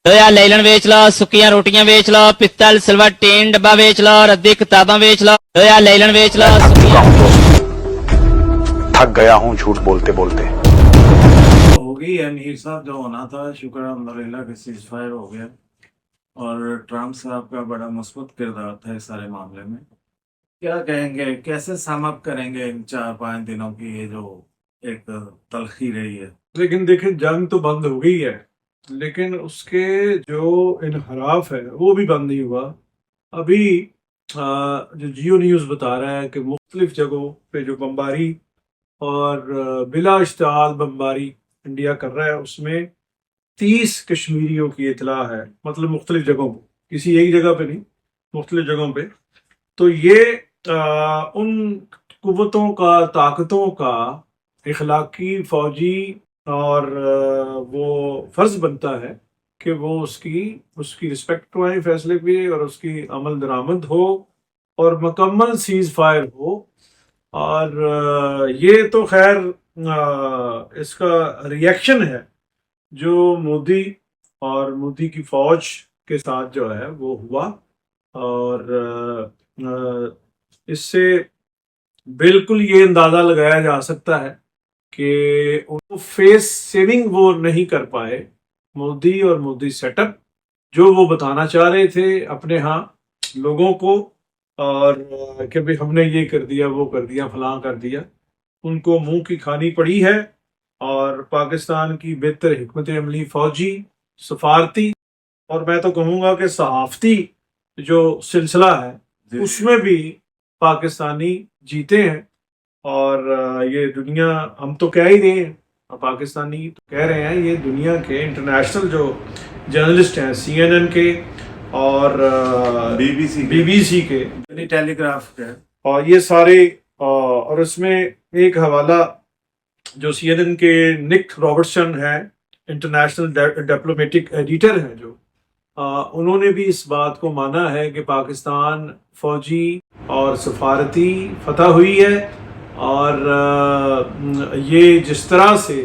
ਲੋਇਆ ਲੈਲਨ ਵੇਚ ਲਓ, ਸੁੱਕੀਆਂ ਰੋਟੀਆਂ ਵੇਚ ਲਓ, ਪਿੱਤਲ ਸਿਲਵਰ ਟੀਨ ਡੱਬਾ ਵੇਚ ਲਓ, ਰੱਦੀ किताबां ਵੇਚ ਲਓ। ਲੋਇਆ ਲੈਲਨ ਵੇਚ ਲਓ, ਸੁੱਕੀਆਂ थक गया हूँ झूठ बोलते बोलते। हो गई है मीर साहब, जो होना था शुक्र है अल्हम्दुलिल्लाह कि सीज फायर हो गया। और ट्रम्प साहब का बड़ा मुस्बत किरदार था इस सारे मामले में। क्या कहेंगे, कैसे सम अप करेंगे इन 4-5 दिनों की ये जो एक तलखी रही है? लेकिन देखिए जंग तो बंद हो गई है, लेकिन उसके जो इनहराफ है वो भी बंद नहीं हुआ। अभी जो जियो न्यूज़ बता रहा है कि मुख्तलिफ जगहों पे जो बमबारी और बिला इश्तिहाल बमबारी इंडिया कर रहा है, उसमें 30 कश्मीरियों की इतला है, मतलब मुख्तलिफ जगहों पर, किसी एक जगह पे नहीं, मुख्तलिफ जगहों पे। तो ये उन कुव्वतों का, ताकतों का इखलाकी, फौजी और वो फ़र्ज़ बनता है कि वो उसकी रिस्पेक्ट करवाएं फैसले पे, और उसकी अमल दरामद हो और मुकम्मल सीज़ फायर हो। और ये तो खैर इसका रिएक्शन है जो मोदी और मोदी की फ़ौज के साथ जो है वो हुआ। और इससे बिल्कुल ये अंदाज़ा लगाया जा सकता है कि वो फेस सेविंग वो नहीं कर पाए, मोदी और मोदी सेटअप जो वो बताना चाह रहे थे अपने यहाँ लोगों को, और कि भाई हमने ये कर दिया, वो कर दिया, फलां कर दिया, उनको मुंह की खानी पड़ी है। और पाकिस्तान की बेहतर हिकमत अमली, फौजी, सफारती और मैं तो कहूँगा कि सहाफ़ती जो सिलसिला है उसमें भी पाकिस्तानी जीते हैं। और ये दुनिया, हम तो कह ही रहे हैं, पाकिस्तानी तो कह रहे हैं, ये दुनिया के इंटरनेशनल जो जर्नलिस्ट हैं, CNN के और BBC के, टेलीग्राफ के, और ये सारे, और इसमें एक हवाला जो CNN के निक रॉबर्टसन हैं, इंटरनेशनल डिप्लोमेटिक एडिटर हैं जो, उन्होंने भी इस बात को माना है कि पाकिस्तान फौजी और सफारती फतह हुई है। और ये जिस तरह से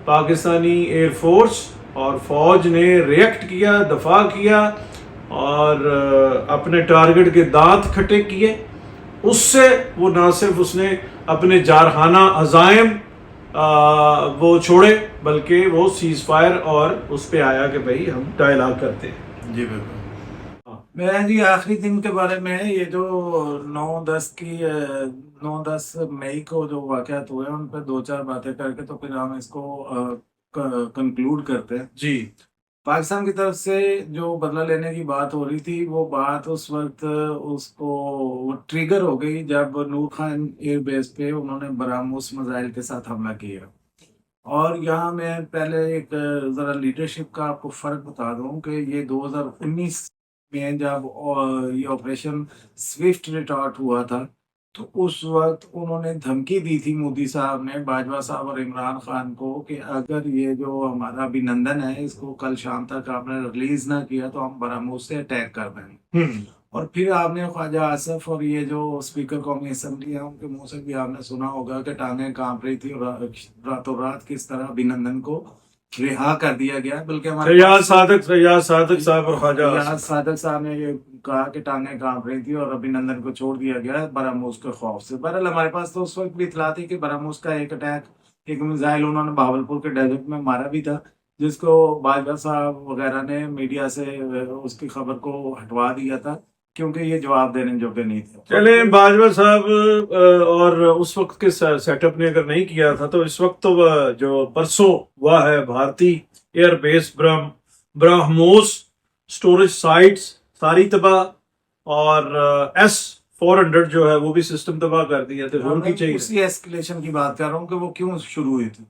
पाकिस्तानी एयरफोर्स और फ़ौज ने रिएक्ट किया, दफा किया और अपने टारगेट के दांत खट्टे किए, उससे वो ना सिर्फ उसने अपने जारहाना अज़ाइम वो छोड़े, बल्कि वो सीज़ फायर और उस पे आया कि भाई हम डायलॉग करते हैं। जी बिल्कुल। मैं जी आखिरी दिन के बारे में, ये जो 9-10 मई को जो वाक़यात हुए उन पर 2-4 बातें करके तो फिर हम इसको कंक्लूड करते हैं। जी, पाकिस्तान की तरफ से जो बदला लेने की बात हो रही थी, वो बात उस वक्त उसको ट्रिगर हो गई जब नूर खान एयर बेस पे उन्होंने बरामूस मिसाइल के साथ हमला किया। और यहाँ मैं पहले एक ज़रा लीडरशिप का आपको फ़र्क बता दूँ कि ये 2019 में जब ये ऑपरेशन स्विफ्ट रिटार्ट हुआ था, तो उस वक्त उन्होंने धमकी दी थी मोदी साहब ने बाजवा साहब और इमरान खान को कि अगर ये जो हमारा अभिनंदन है इसको कल शाम तक आपने रिलीज ना किया तो हम बरामूस से अटैक कर देंगे। और फिर आपने ख्वाजा आसफ और ये जो स्पीकर कौमी असम्बली है उनके मुंह से भी आपने सुना होगा कि टांगें कांप रही थी और रातों रात किस तरह अभिनंदन को रिहा कर दिया गया। बल्कि हमारे रियाज सादक साहब और ख्वाजा रियाज सादक साहब ने ये कहा कि टांगें कांप रही थी और अभिनंदन को छोड़ दिया गया बरामूस के खौफ से। बहरहाल हमारे पास तो उस वक्त भी इतला थी कि बरामूस का एक अटैक, एक मिसाइल उन्होंने भावलपुर के डेजर्ट में मारा भी था, जिसको बाजवा साहब वगैरह ने मीडिया से उसकी खबर को हटवा दिया था क्योंकि ये जवाब देने जोगे नहीं थे। चले बाजवा साहब और उस वक्त के सेटअप ने अगर नहीं किया था तो इस वक्त तो जो परसों हुआ है भारतीय एयरबेस ब्रह्मोस स्टोरेज साइट्स सारी तबाह, और S-400 जो है वो भी सिस्टम तबाह कर दिया। तो होनी चाहिए, उसी एस्केलेशन की बात कर रहा हूँ कि वो क्यों शुरू हुई थी।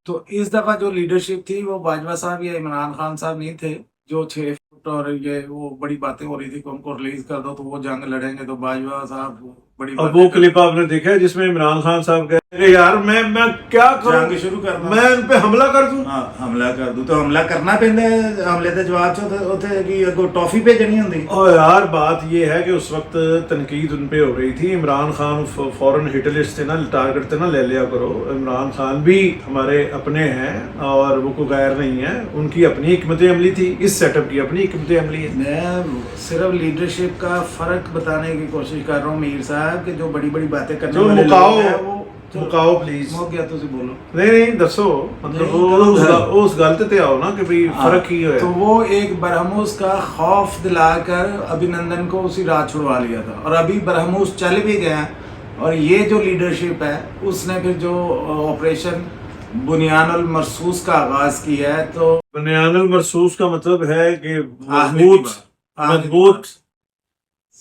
तो इस दफा जो लीडरशिप थी वो बाजवा साहब या इमरान खान साहब नहीं थे जो 6 फुट, और ये वो बड़ी बातें हो रही थी कि उनको रिलीज कर दो तो वो जंग लड़ेंगे। तो बाजवा साहब बड़ी अब बातें वो करते क्लिप आपने देखा है जिसमें इमरान खान साहब कह रहे यार मैं क्या जंग करूं, शुरू करना मैं इन पे हमला कर दूं। ਹਾਂ ਹਮਲਾ ਕਰ ਦੂ ਤਾਂ ਹਮਲਾ ਕਰਨਾ ਪੈਂਦਾ ਹੈ, ਹਮਲੇ ਦੇ ਜਵਾਬ ਚ ਉੱਥੇ ਕੀ ਅੱਗੋਂ ਟੌਫੀ ਭੇਜਣੀ ਹੁੰਦੀ। और यार बात ये है कि उस वक्त तनकीद उन पे हो रही थी, इमरान खान फौरन हिट लिस्ट थे ना, टारगेट थे ना, ले लिया करो। इमरान खान भी हमारे अपने हैं और वो कोई गैर नहीं है, उनकी अपनी हिकमत अमली थी, इस सेटअप की अपनी हिकमत अमली है। मैं सिर्फ लीडरशिप का फर्क बताने की कोशिश कर रहा हूँ मीर साहब कि जो बड़ी बड़ी बातें करने जो वाले मुकाओ लोग हैं वो मुकाओ प्लीज। मुक गया तुसी बोलो। नहीं दसो, मतलब नहीं, वो करो उस गल ते आओ ना कि भाई फर्क ही है। तो वो एक बरहमूस का खौफ दिलाकर अभिनंदन को उसी रात छुड़वा लिया था और अभी बरहमूस चल भी गया और ये जो लीडरशिप है उसने फिर जो ऑपरेशन बुनियानुल मरसूस का आगाज किया है। तो बुनियानुल मरसूस का मतलब है कि आखिरी मजबूत बात, मजबूत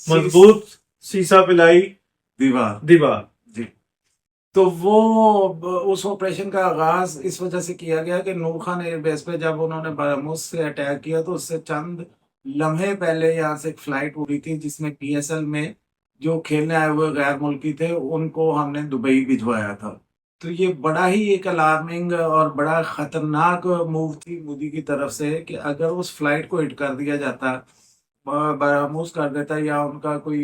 मजबूत सीसा पिलाई दीवार दीवार। जी। तो वो उस ऑपरेशन का आगाज इस वजह से किया गया कि नूर खान एयरबेस पे जब उन्होंने बरामूस से अटैक किया तो उससे चंद लम्हे पहले यहाँ से एक फ्लाइट उड़ी थी जिसमें PSL में जो खेलने आए हुए गैर मुल्की थे उनको हमने दुबई भिजवाया था। तो ये बड़ा ही एक अलार्मिंग और बड़ा खतरनाक मूव थी मोदी की तरफ से कि अगर उस फ्लाइट को हिट कर दिया जाता, बरामूस कर देता या उनका कोई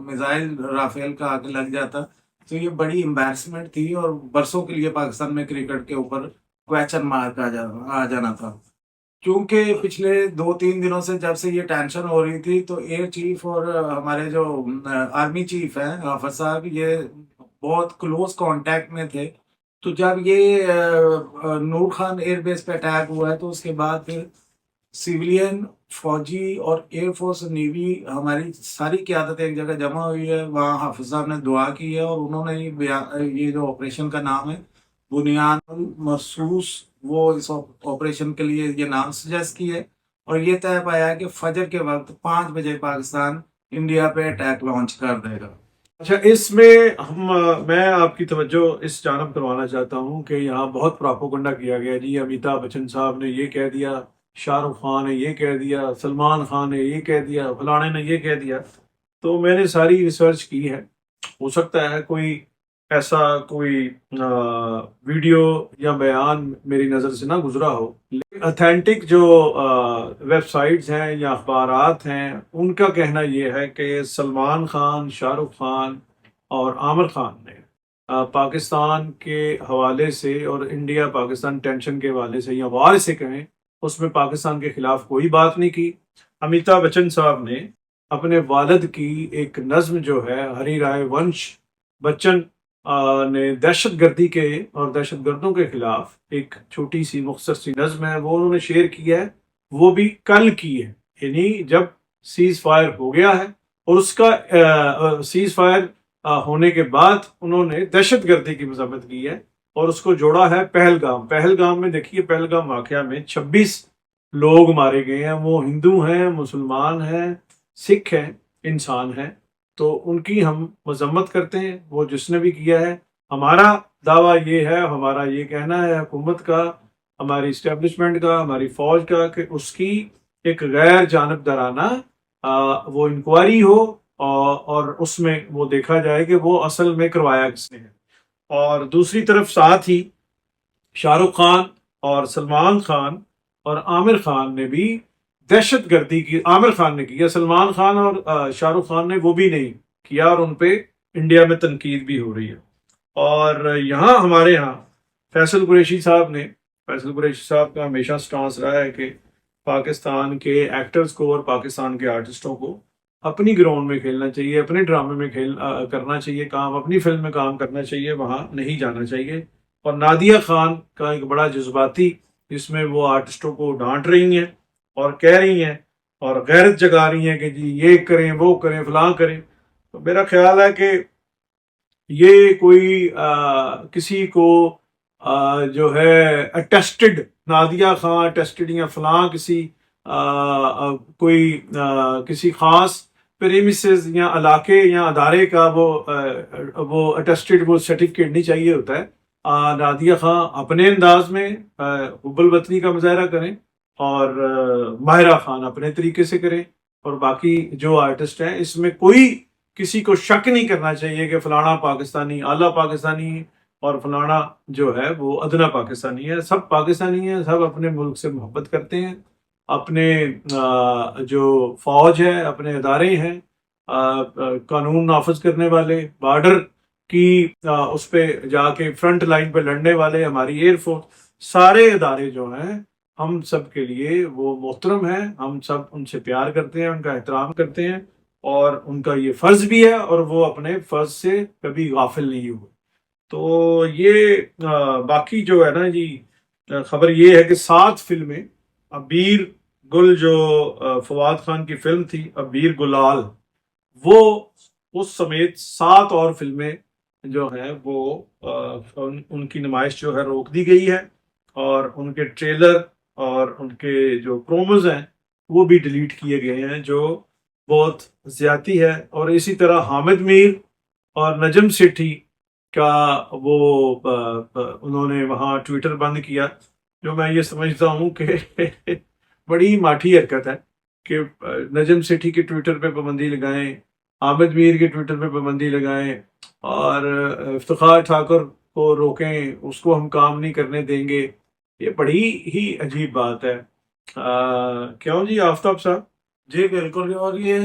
मिसाइल राफेल का आगे लग जाता तो ये बड़ी एम्बैरसमेंट थी और बरसों के लिए पाकिस्तान में क्रिकेट के ऊपर क्वेश्चन मार्क आ जाना था। क्योंकि पिछले 2-3 दिनों से जब से ये टेंशन हो रही थी तो एयर चीफ और हमारे जो आर्मी चीफ हैं हाफिज साहब ये बहुत क्लोज कांटेक्ट में थे। तो जब ये नूर खान एयरबेस पे अटैक हुआ है तो उसके बाद फिर सिविलियन फौजी और एयरफोर्स नेवी हमारी सारी क़यादत एक जगह जमा हुई है। वहाँ हाफिज साहब ने दुआ की है और उन्होंने ये जो ऑपरेशन का नाम है बुनियानुल मरसूस, वो इस ऑपरेशन के लिए ये नाम सजेस्ट की है और ये तय पाया है कि फजर के वक्त 5 बजे पाकिस्तान इंडिया पे अटैक लॉन्च कर देगा। अच्छा, इसमें मैं आपकी तवज्जो इस जानब करवाना चाहता हूँ कि यहाँ बहुत प्रोपेगेंडा किया गया जी, अमिताभ बच्चन साहब ने ये कह दिया, शाहरुख खान ने ये कह दिया, सलमान खान ने ये कह दिया, फलाने ने ये कह दिया। तो मैंने सारी रिसर्च की है, हो सकता है कोई ऐसा कोई वीडियो या बयान मेरी नज़र से ना गुजरा हो, लेकिन अथेंटिक जो वेबसाइट्स हैं या अखबारात हैं उनका कहना ये है कि सलमान खान, शाहरुख खान और आमिर खान ने पाकिस्तान के हवाले से और इंडिया पाकिस्तान टेंशन के हवाले से या वार से कहें उसमें पाकिस्तान के खिलाफ कोई बात नहीं की। अमिताभ बच्चन साहब ने अपने वालिद की एक नज़्म जो है हरि राय वंश बच्चन ने दहशत गर्दी के और दहशत गर्दों के खिलाफ एक छोटी सी मुख्तसर सी नज़्म है वो उन्होंने शेयर किया है, वो भी कल की है, यानी जब सीज फायर हो गया है और उसका सीज फायर होने के बाद उन्होंने दहशत गर्दी की मजम्मत की है और उसको जोड़ा है पहलगाम में। देखिए पहलगाम वाक़या में 26 लोग मारे गए हैं, वो हिंदू हैं, मुसलमान हैं, सिख हैं, इंसान हैं, तो उनकी हम मजम्मत करते हैं वो जिसने भी किया है। हमारा दावा ये है, हमारा ये कहना है हुकूमत का, हमारी इस्टेब्लिशमेंट का, हमारी फौज का कि उसकी एक गैर जानबदाराना वो इंक्वायरी हो और उसमें वो देखा जाए कि वो असल में करवाया किसने है। और दूसरी तरफ साथ ही शाहरुख खान और सलमान खान और आमिर खान ने भी दहशत गर्दी की, आमिर खान ने किया, सलमान खान और शाहरुख खान ने वो भी नहीं किया और उन पे इंडिया में तनकीद भी हो रही है। और यहाँ हमारे यहाँ फैसल कुरैशी साहब का हमेशा स्टांस रहा है कि पाकिस्तान के एक्टर्स को और पाकिस्तान के आर्टिस्टों को अपनी ग्राउंड में खेलना चाहिए, अपने ड्रामे में करना चाहिए काम, अपनी फिल्म में काम करना चाहिए, वहाँ नहीं जाना चाहिए। और नादिया खान का एक बड़ा जज्बाती, जिसमें वो आर्टिस्टों को डांट रही हैं और कह रही हैं और गैरत जगा रही हैं कि जी ये करें, वो करें, फलां करें। तो मेरा ख्याल है कि ये कोई किसी को जो है अटेस्टेड नादिया खान अटेस्टेड या फलां किसी कोई किसी खास प्रेमिसेस या इलाके या अदारे का वो अटेस्टेड वो सर्टिफिकेट नहीं चाहिए होता है। नादिया खान अपने अंदाज में हुब्बुल वतनी का मुजाहरा करें और माहिरा खान अपने तरीके से करें और बाकी जो आर्टिस्ट हैं इसमें कोई کسی کو شک نہیں کرنا چاہیے کہ فلانا پاکستانی اعلیٰ پاکستانی اور فلانا جو ہے وہ ادنا پاکستانی ہے. سب پاکستانی ہیں, سب اپنے ملک سے محبت کرتے ہیں, اپنے جو فوج ہے, اپنے ادارے ہیں, قانون نافذ کرنے والے, بارڈر کی اس پہ جا کے فرنٹ لائن پہ لڑنے والے, ہماری ایئر فورس, سارے ادارے جو ہیں ہم سب کے لیے وہ محترم ہیں. ہم سب ان سے پیار کرتے ہیں, ان کا احترام کرتے ہیں, اور ان کا یہ فرض بھی ہے, اور وہ اپنے فرض سے کبھی غافل نہیں ہوئے. تو یہ باقی جو ہے نا جی, خبر یہ ہے کہ 7 فلمیں, ابیر گل جو فواد خان کی فلم تھی ابیر گلال, وہ اس سمیت 7 اور فلمیں جو ہیں وہ ان کی نمائش جو ہے روک دی گئی ہے, اور ان کے ٹریلر اور ان کے جو پروموز ہیں وہ بھی ڈیلیٹ کیے گئے ہیں, جو بہت زیادتی ہے. اور اسی طرح حامد میر اور نجم سیٹھی کا وہ انہوں نے وہاں ٹویٹر بند کیا, جو میں یہ سمجھتا ہوں کہ بڑی ماٹھی حرکت ہے کہ نجم سیٹھی کے ٹویٹر پہ پابندی لگائیں, حامد میر کے ٹویٹر پہ پابندی لگائیں, اور افتخار ٹھاکر کو روکیں, اس کو ہم کام نہیں کرنے دیں گے. یہ بڑی ہی عجیب بات ہے. کیوں جی آفتاب صاحب؟ جی بالکل. اور یہ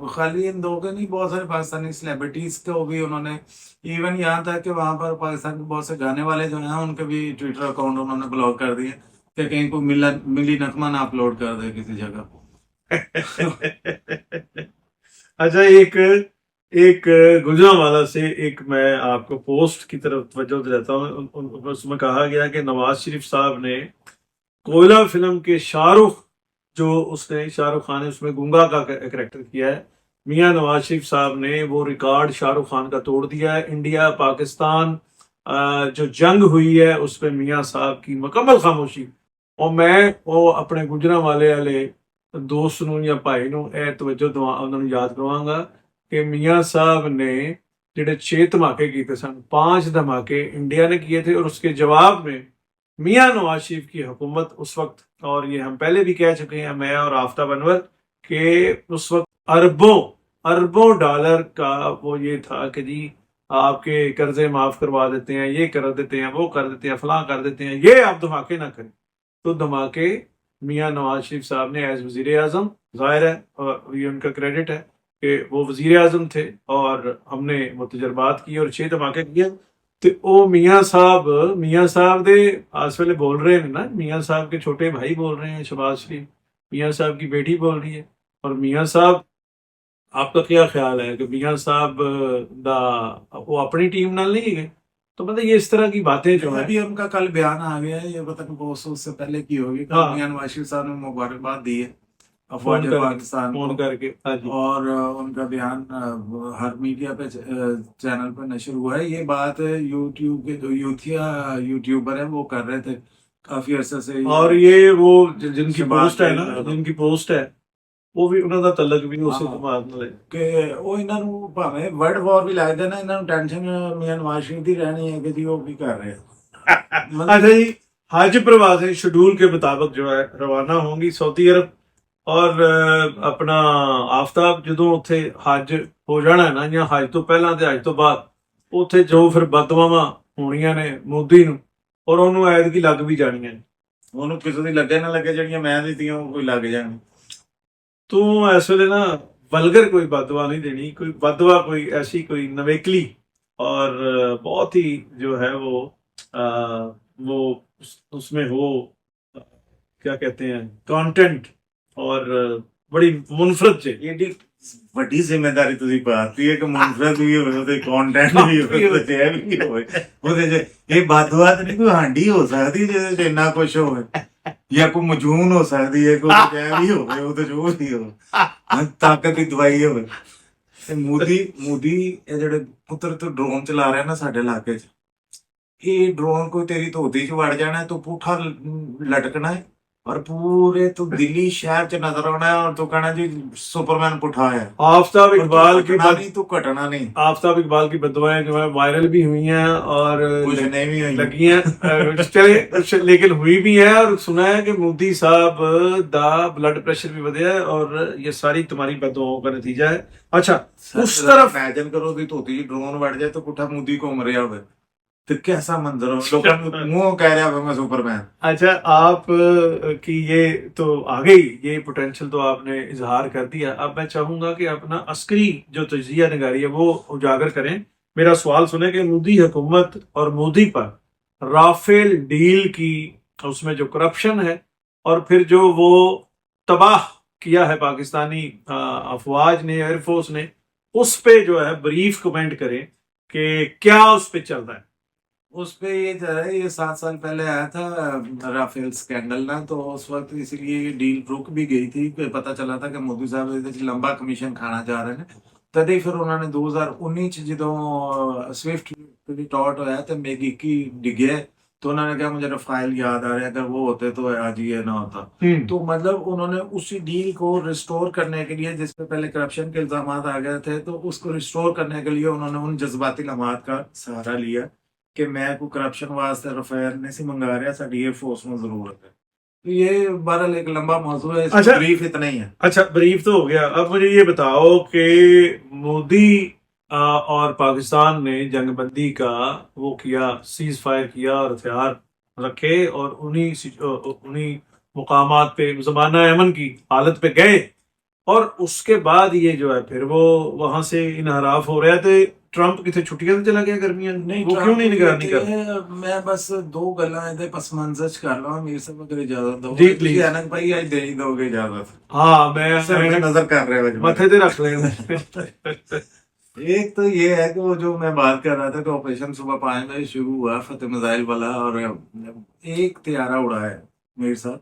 خالی ان دو کے نہیں, بہت سارے پاکستانی سیلیبریٹیز کو بھی انہوں نے, ایون یہاں تک کہ وہاں پر پاکستان کے بہت سے گانے والے جو ہیں ان کے بھی ٹویٹر اکاؤنٹ انہوں نے بلاک کر دیے کہ کہیں کوئی ملی نغمہ نہ اپلوڈ کر دے کسی جگہ. اچھا, ایک گجرانوالہ سے ایک میں آپ کو پوسٹ کی طرف توجہ دلاتا ہوں. اس میں کہا گیا کہ نواز شریف صاحب نے کوئلہ فلم کے شاہ رخ خان نے اس میں گونگا کا کریکٹر کیا ہے, میاں نواز شریف صاحب نے وہ ریکارڈ شاہ رخ خان کا توڑ دیا ہے. انڈیا پاکستان جو جنگ ہوئی ہے اس پہ میاں صاحب کی مکمل خاموشی, اور میں وہ اپنے گجرانوالے دوست نوں یا بھائی نوں اے توجہ انہوں نے یاد کرواؤں گا کہ میاں صاحب نے جڑے 6 دھماکے کیتے سن, 5 دھماکے انڈیا نے کیے تھے, اور اس کے جواب میں میاں نواز شریف کی حکومت اس وقت, اور یہ ہم پہلے بھی کہہ چکے ہیں میں اور آفتاب انور, کہ اس وقت اربوں ڈالر کا وہ یہ تھا کہ جی آپ کے قرضے معاف کروا دیتے ہیں, یہ کر دیتے ہیں, وہ کر دیتے ہیں, فلاں کر دیتے ہیں, یہ آپ دھماکے نہ کریں. تو دھماکے میاں نواز شریف صاحب نے ایز وزیر اعظم, ظاہر ہے اور یہ ان کا کریڈٹ ہے کہ وہ وزیر اعظم تھے, اور ہم نے وہ تجربات کیے اور 6 دھماکے کیے. تو وہ میاں صاحب دے اس ویلے بول رہے ہیں نا, میاں صاحب کے چھوٹے بھائی بول رہے ہیں شہباز شریف, میاں صاحب کی بیٹی بول رہی ہے, اور میاں صاحب, آپ کا کیا خیال ہے کہ میاں صاحب وہ اپنی ٹیم نال نہیں گئے؟ تو مطلب یہ اس طرح کی باتیں جو ہیں, ابھی ان کا کل بیان آ گیا ہے, یہ پتہ نہیں بہت اس سے پہلے کی ہوگی, کل میاں نواز شریف صاحب نے مبارکباد دی ہے افواج پاکستان فون کر کے, اور ان کا بیان ہر میڈیا پہ چینل پہ نشر ہوا ہے. یہ بات یوٹیوب کے جو یوٹیوبر ہیں وہ کر رہے تھے کافی عرصے سے, اور یہ وہ جن کی پوسٹ ہے نا, جن کی پوسٹ ہے وہ بھی انہوں کا تعلق بھی اسی جماعت نال ہے کہ وہ انہوں نے بھاویں ورلڈ وار بھی لگ دے نا, انہوں نے ٹینشن میاں نواز شریف دی رہنی ہے کہ جی وہ بھی کر رہے ہیں. اچھا جی, حج پروازیں شیڈول کے مطابق جو ہے روانہ ہوں گی سعودی عرب, اور اپنا آفتاب جدوں اتنے حج ہو جانا ہے نا, یا حج تو پہلا تے حج تو بعد, اتنے جو پھر بددعاواں ہونیاں نے مودی نو, اور انہوں عید کی لگ بھی جانیاں نے, انہوں کسی دی لگے نہ لگے جڑیاں میں دیتیاں وہ کوئی لگ جانی. تو اس ویلے نا ولگر کوئی بددعا نہیں دینی, کوئی بددعا کوئی ایسی کوئی نویکلی اور بہت ہی جو ہے وہ اس میں ہو کیا کہتے ہیں کانٹینٹ, اور بڑی منفرد چ ایڈی ਵੱਡੀ ਜ਼ਿੰਮੇਵਾਰੀ ਤੁਸੀਂ ਪਾਤੀ ਹੈ ਕਿ ਮੁਨਫਰਦ ਵੀ ਹੋਵੇ ਤੇ ਕੰਟੈਂਟ ਵੀ ਹੋਵੇ ਤੇ ਇਹ ਵੀ ਹੋਵੇ ਉਹਦੇ ਚ ਇਹ ਬਾਦਵਾਦ ਨਹੀਂ ਕੋਈ ਹਾਂਡੀ ਹੋ ਸਕਦੀ ਜਿਹਦੇ ਚ ਇੰਨਾ ਕੁਝ ਹੋਵੇ, ਜਾਂ ਕੋਈ ਮਜੂਨ ਹੋ ਸਕਦੀ ਹੈ, ਕੋਈ ਇਹ ਵੀ ਹੋਵੇ ਉਹਦੇ ਚ ਉਹ ਨਹੀਂ ਹੋਵੇ, ਤਾਕਤ ਦੀ ਦਵਾਈ ਹੋਵੇ. ਤੇ ਮੋਦੀ ਇਹ ਜਿਹੜੇ ਪੁੱਤਰ ਤੋਂ ਡਰੋਨ ਚਲਾ ਰਿਹਾ ਨਾ ਸਾਡੇ ਇਲਾਕੇ 'ਚ, ਇਹ ਡਰੋਨ ਕੋਈ ਤੇਰੀ ਧੋਤੀ 'ਚ ਵੜ ਜਾਣਾ, ਤੂੰ ਪੁੱਠਾ ਲਟਕਣਾ ਹੈ, और पूरे तो दिल्ली शहर च नजर आना है और तो कहना जी सुपरमैन पुठा है आफ्ताब और इकबाल की घटना नहीं तो घटना नहीं आफ्ताब इकबाल की बददुआएं जो है वायरल भी हुई हैं और कुछ नहीं भी हुई लगी हैं चले लेकिन हुई भी है और सुना है कि मोदी साहब दा ब्लड प्रेशर भी बढ़ा है और ये सारी तुम्हारी बददुआओं का नतीजा है। अच्छा उस तरफ इमेजिन करो कि धोती ड्रोन बढ़ जाए तो पुठा मोदी घूम रहा हो तो कैसा मंजर हो, लोग मुंह कह रहा है मैं सुपरमैन। अच्छा आप की ये तो आ गई, ये पोटेंशियल तो आपने इजहार कर दिया। अब मैं चाहूंगा कि अपना अस्करी जो तजिया निगारी है वो उजागर करें। मेरा सवाल सुने कि मोदी हुकूमत और मोदी पर राफेल डील की उसमें जो करप्शन है और फिर जो वो तबाह किया है पाकिस्तानी अफवाज ने, एयरफोर्स ने, उस पे जो है ब्रीफ कमेंट करें कि क्या उस पे चल रहा है। उस पे ये चल रहा है, ये 7 साल पहले आया था राफेल स्कैंडल ना, तो उस वक्त इसीलिए ये डील रुक भी गई थी कि पता चला था कि मोदी साहब ਇਹਦੇ 'ਚ ਲੰਬਾ ਕਮਿਸ਼ਨ ਖਾਣਾ ਜਾ ਰਹੇ ਨੇ। ਤਦ ਹੀ ਫਿਰ ਉਹਨਾਂ ਨੇ 2019 ਚ ਜਦੋਂ ਸਵਿਫਟ रिटॉर्ट होया तो मेगी की डिगे तो उन्होंने कहा मुझे रफाइल याद आ रहा है, अगर वो होते तो आज ये ना होता। तो मतलब उन्होंने उसी डील को रिस्टोर करने के लिए, जिसपे पहले करप्शन के इल्जाम आ गए थे, तो उसको रिस्टोर करने के लिए उन्होंने उन जज्बाती लम्हात का सहारा लिया कि मैं को करप्शन वास्ते रफेल नहीं सी मंगा रहा, साडी एयरफोर्स में जरूरत है। तो ये बहरहाल एक लंबा मौजू है, इसका अच्छा, ब्रीफ इतना ही है। अच्छा ब्रीफ तो हो गया। अब मुझे ये बताओ कि मोदी और पाकिस्तान ने जंगबंदी का वो किया, सीज फायर किया और हथियार रखे और उन्हीं मुकामात पे ज़माना अमन की हालत पे गए और उसके बाद ये जो है फिर वो वहां से इनहराफ हो रहे थे। ट्रंप कितने छुट्टियां चला गया गर्मियां, वो क्यों नहीं निगरानी कर रहा? मैं बस दो गल्लां ਇਹਦੇ ਪਸ ਮੰਜ਼ਰ ਚ ਕਰ ਲਵਾਂ, ਮੇਰੇ ਸਾਹਿਬ ਅਗਰ ਇਜਾਜ਼ਤ ਦਿਓ ਜੀ, please। ਅਨਕ ਭਾਈ ਅੱਜ ਦੇ ਹੀ ਦੋਗੇ ਇਜਾਜ਼ਤ? हाँ मैं सिर्फ नजर कर रहे हो मथे पे रख लेना। एक तो ये है कि वो जो मैं बात कर रहा था कि ऑपरेशन सुबह 5 बजे शुरू हुआ फतेह मिसाइल वाला, और एक त्यारा उड़ा है मेरे साथ,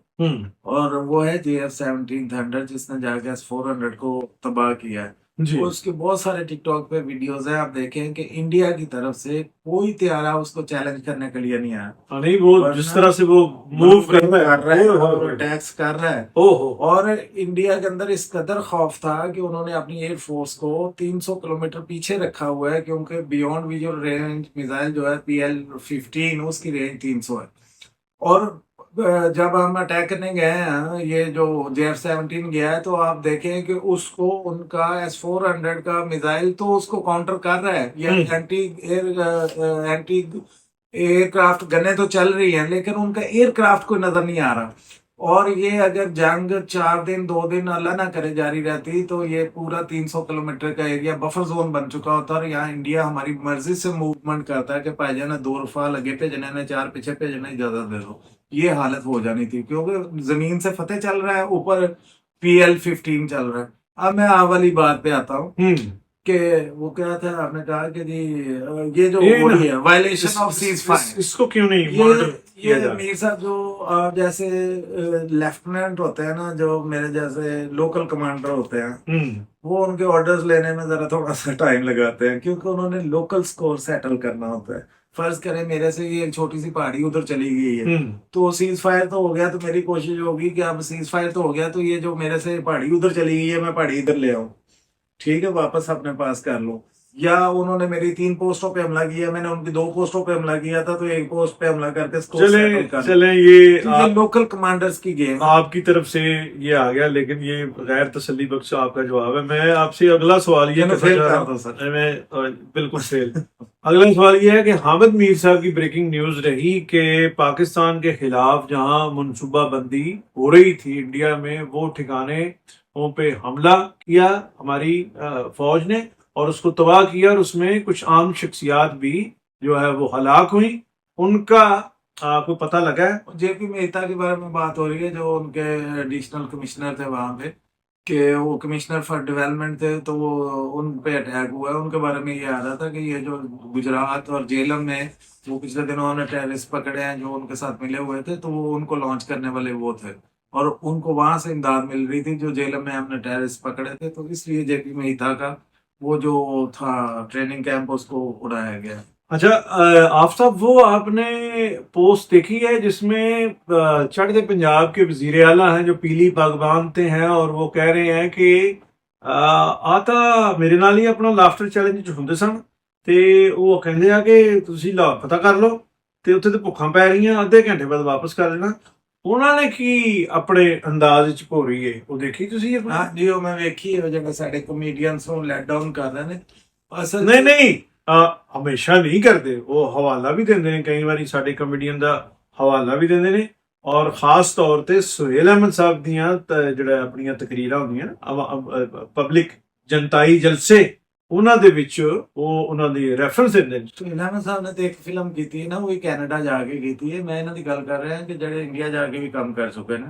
और वो है JF-17 थंडर, जिसने जाके S-400 को तबाह किया है। जी उसके बहुत सारे टिकटॉक पे वीडियोस हैं, आप देखें कि इंडिया की तरफ से कोई त्यारा उसको चैलेंज करने के लिए नहीं आया। नहीं वो जिस तरह से वो मूव कर रहा है और अटैक्स कर रहा है, ओहो, और इंडिया के अंदर इस कदर खौफ था कि उन्होंने अपनी एयरफोर्स को 300 किलोमीटर पीछे रखा हुआ है, क्योंकि बियॉन्ड विजुअल रेंज मिसाइल जो है PL-15 उसकी रेंज 300 है। और जब हम अटैक करने गए हैं, ये जो JF-17 गया है, तो आप देखें कि उसको उनका S-400 का मिसाइल तो उसको काउंटर कर रहा है, ये एंटी एयरक्राफ्ट गने तो चल रही हैं, लेकिन उनका एयरक्राफ्ट कोई नजर नहीं आ रहा। और ये अगर जंग 4 दिन 2 दिन अल्लाह ना करे जारी रहती, तो ये पूरा 300 किलोमीटर का एरिया बफर जोन बन चुका होता, और यहाँ इंडिया हमारी मर्जी से मूवमेंट करता है कि भाईजान ने 2 रफाल आगे भेजने ने, 4 पीछे भेजने, इजाजत दे दो। ये हालत हो जानी थी, क्योंकि जमीन से फतेह चल रहा है, ऊपर PL-15 चल रहा है। अब मैं आ वाली बात पे आता हूँ कि वो क्या था, आपने कहा कि जी ये जो हो रही है वायलेशन ऑफ सीज फायर, इसको क्यों नहीं ये मेरे साथ जो जैसे लेफ्टिनेंट होते हैं ना, जो मेरे जैसे लोकल कमांडर होते हैं, वो उनके ऑर्डर्स लेने में जरा थोड़ा सा टाइम लगाते हैं, क्योंकि उन्होंने लोकल स्कोर सेटल करना होता है। फर्ज करें मेरे से ये एक छोटी सी पहाड़ी उधर चली गई है, तो सीज फायर तो हो गया, तो मेरी कोशिश होगी कि अब सीज फायर तो हो गया, तो ये जो मेरे से पहाड़ी उधर चली गई है, मैं पहाड़ी इधर ले आऊं, ठीक है, वापस अपने पास कर लो। या उन्होंने मेरी 3 पोस्टों पे हमला किया, मैंने उनकी 2 पोस्टों पे हमला किया था, तो 1 पोस्ट पे हमला करके चले ये लोकल कमांडर्स की गेम आपकी तरफ से ये आ गया, लेकिन ये गैर तसल्ली बख्श आपका जवाब है। मैं आपसे अगला सवाल ये मैं बिल्कुल फेल अगला सवाल ये है कि हामिद मीर साहब की ब्रेकिंग न्यूज रही कि पाकिस्तान के खिलाफ जहां मनसूबा बंदी हो रही थी इंडिया में, वो ठिकाने पे हमला किया हमारी फौज ने और उसको तबाह किया, और उसमें कुछ आम शख्सियात भी जो है वो हलाक हुई। उनका आपको पता लगा है? JP मेहता के बारे में बात हो रही है, जो उनके एडिशनल कमिश्नर थे वहां पे, कि वो कमिश्नर फॉर डेवलपमेंट थे, तो वो उन पे अटैक हुआ है। उनके बारे में ये आ रहा था कि ये जो गुजरात और जेलम में वो पिछले दिनों उन्होंने टेररिस्ट पकड़े हैं जो उनके साथ मिले हुए थे, तो वो उनको लॉन्च करने वाले वो थे, और उनको वहां से इमदाद मिल रही थी जो जेलम में हमने टेररिस्ट पकड़े थे, तो इसलिए JP मेहता का वो जो था ट्रेनिंग कैंप उसको उड़ाया गया। اچھا آفتاب، وہ آپ نے پوسٹ دیکھی ہے جس میں چڑھتے پنجاب کے وزیر اعلیٰ ہیں جو پیلی پگ باندھتے ہیں اور وہ کہہ رہے ہیں کہ آتا میرے نال ہی اپنا لافٹر چیلنج ਹੁੰਦੇ ਸਨ ਤੇ ਉਹ ਕਹਿੰਦੇ ਆ ਕਿ ਤੁਸੀਂ ਲਾਹੌਰ ਪਤਾ ਕਰ ਲਓ ਤੇ ਉੱਥੇ ਤੇ ਭੁੱਖਾਂ ਪੈ ਰਹੀਆਂ, ਅੱਧੇ ਘੰਟੇ ਬਾਅਦ ਵਾਪਸ ਕਰ ਲੈਣਾ। ਉਹਨਾਂ ਨੇ ਕੀ ਆਪਣੇ ਅੰਦਾਜ਼ ਚ ਭੋਰੀ ਏ, ਉਹ ਦੇਖੀ ਤੁਸੀਂ ਆਪਣੀ? ਹਾਂ ਜੀ, ਉਹ ਮੈਂ ਵੇਖੀ ਉਹ ਜਿਹੜੇ ਸਾਡੇ ਕਮੇਡੀਅਨਸ ਨੂੰ ਲੈਟ ਡਾਊਨ ਕਰ ਰਹੇ ਨੇ ਅਸਲ ਨਹੀਂ ਨਹੀਂ, ਹਮੇਸ਼ਾ ਨਹੀਂ ਕਰਦੇ, ਉਹ ਹਵਾਲਾ ਵੀ ਦਿੰਦੇ ਨੇ, ਕਈ ਵਾਰੀ ਸਾਡੇ ਕਮੇਡੀਅਨ ਦਾ ਹਵਾਲਾ ਵੀ ਦਿੰਦੇ ਨੇ। ਔਰ ਖਾਸ ਤੌਰ ਤੇ ਸੁਹੇਲ ਅਹਿਮਦ ਸਾਹਿਬ ਦੀਆਂ ਜਿਹੜਾ ਆਪਣੀਆਂ ਤਕਰੀਰਾਂ ਹੁੰਦੀਆਂ ਨਾ ਪਬਲਿਕ ਜਨਤਾਈ ਜਲਸੇ, ਉਹਨਾਂ ਦੇ ਵਿੱਚ ਉਹ ਉਹਨਾਂ ਦੀ ਰੈਫਰੈਂਸ ਦਿੰਦੇ ਨੇ। ਸੁਹੇਲ ਸਾਹਿਬ ਨੇ ਤੇ ਇੱਕ ਫਿਲਮ ਕੀਤੀ ਹੈ ਨਾ, ਉਹ ਵੀ ਕੈਨੇਡਾ ਜਾ ਕੇ ਕੀਤੀ ਹੈ। ਮੈਂ ਇਹਨਾਂ ਦੀ ਗੱਲ ਕਰ ਰਿਹਾ ਕਿ ਜਿਹੜੇ ਇੰਡੀਆ ਜਾ ਕੇ ਵੀ ਕੰਮ ਕਰ ਚੁੱਕੇ ਨੇ,